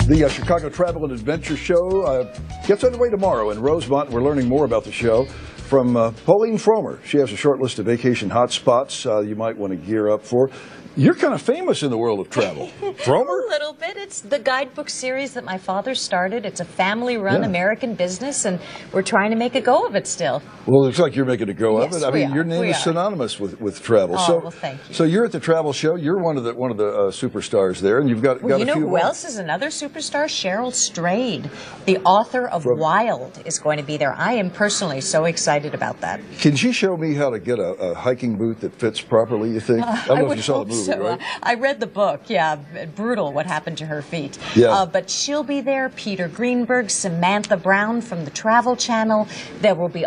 The Chicago Travel and Adventure Show gets underway tomorrow in Rosemont. We're learning more about the show from Pauline Fromer. She has a short list of vacation hotspots you might want to gear up for. You're kind of famous in the world of travel. Fromer? A little bit. It's the guidebook series that my father started. It's a family-run American business, and we're trying to make a go of it still. Well, it looks like you're making a go of it. I mean, your name is are. synonymous with travel. Oh, well, thank you. So you're at the travel show. You're one of the superstars there, and you've got you a know few who more. else is another superstar? Cheryl Strayed, the author of Wild, is going to be there. I am personally so excited about that. Can she show me how to get a hiking boot that fits properly, you think? I don't know if you saw the movie, so. right? I read the book, yeah. Brutal what happened to her feet. Yeah. But she'll be there. Peter Greenberg, Samantha Brown from the Travel Channel. There'll be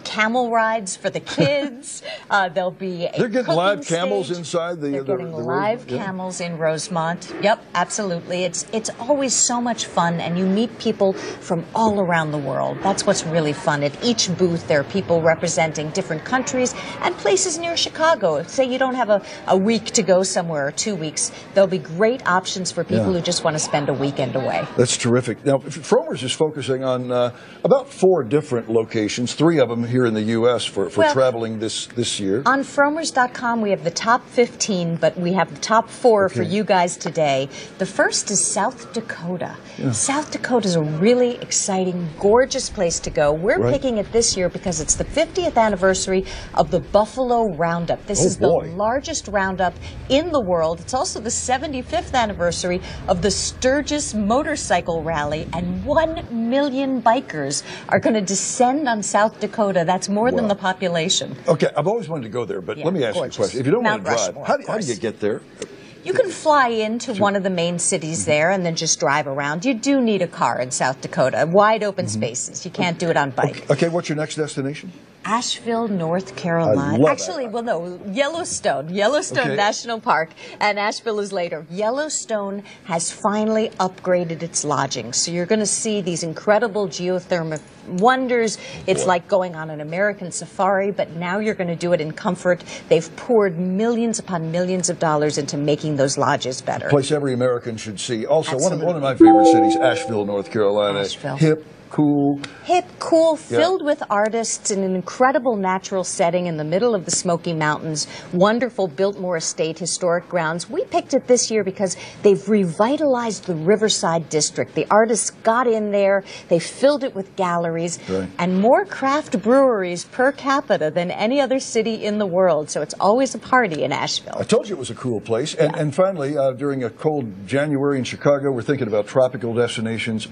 camel rides for the kids. There'll be They're getting live stage. camels inside the They're getting live camels in Rosemont. Yep, absolutely. It's always so much fun, and you meet people from all around the world. That's what's really fun. At each booth, there are people representing different countries and places near Chicago. Say you don't have a week to go somewhere or 2 weeks, there'll be great options for people who just want to spend a weekend away. That's terrific. Now, Fromer's is focusing on about 4 different locations, 3 of them here in the U.S. for traveling this year. On Fromers.com, we have the top 15, but we have the top 4 for you guys today. The first is South Dakota. Yeah. South Dakota is a really exciting, gorgeous place to go. We're picking it this year because it's the 50th anniversary of the Buffalo Roundup. This is the largest roundup in the world. It's also the 75th anniversary of the Sturgis Motorcycle Rally, and 1 million bikers are going to descend on South Dakota. That's more than the population. Okay, I've always wanted to go there, but let me ask you a question. If you don't want to drive, how do you get there? You can fly into one of the main cities there and then just drive around. You do need a car in South Dakota. Wide open spaces. You can't do it on bike. Okay, what's your next destination? Asheville, North Carolina. Actually, well, no, Yellowstone National Park, and Asheville is later. Yellowstone has finally upgraded its lodging, so you're going to see these incredible geothermal wonders. It's like going on an American safari, but now you're going to do it in comfort. They've poured millions upon millions of dollars into making those lodges better. A place every American should see. Also, one of my favorite cities, Asheville, North Carolina. Asheville. Hip, cool, filled with artists in an incredible natural setting in the middle of the Smoky Mountains. Wonderful Biltmore Estate historic grounds. We picked it this year because they've revitalized the Riverside District. The artists got in there, they filled it with galleries, and more craft breweries per capita than any other city in the world. So it's always a party in Asheville. I told you it was a cool place. And finally, during a cold January in Chicago, we're thinking about tropical destinations.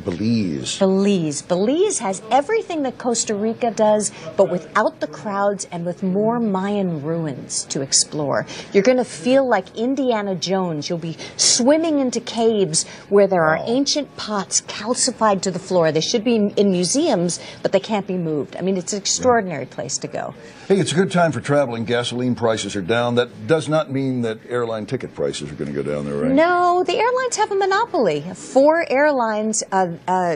Belize has everything that Costa Rica does, but without the crowds and with more Mayan ruins to explore. You're going to feel like Indiana Jones. You'll be swimming into caves where there are ancient pots calcified to the floor. They should be in museums, but they can't be moved. I mean, it's an extraordinary place to go. Hey, it's a good time for traveling. Gasoline prices are down. That does not mean that airline ticket prices are going to go down there, right? No, the airlines have a monopoly. 4 airlines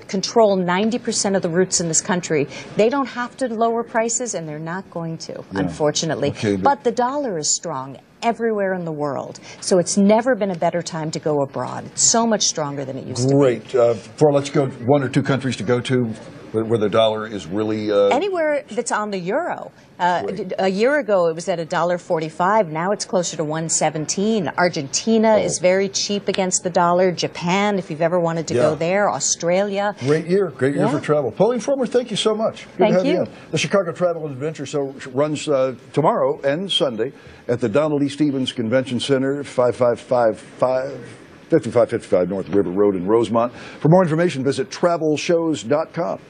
control 90% of the routes in this country. They don't have to lower prices, and they're not going to, unfortunately. Okay, but the dollar is strong everywhere in the world. So it's never been a better time to go abroad. It's so much stronger than it used to be. Great. Let's go 1 or 2 countries to go to where the dollar is really... Anywhere that's on the euro. A year ago, it was at $1.45. Now it's closer to $1.17. Argentina is very cheap against the dollar. Japan, if you've ever wanted to go there. Australia. Great year for travel. Pauline Fromer, thank you so much. Good to have you. The Chicago Travel and Adventure Show runs tomorrow and Sunday at the Donald E. Stevens Convention Center, 5555 North River Road in Rosemont. For more information, visit travelshows.com.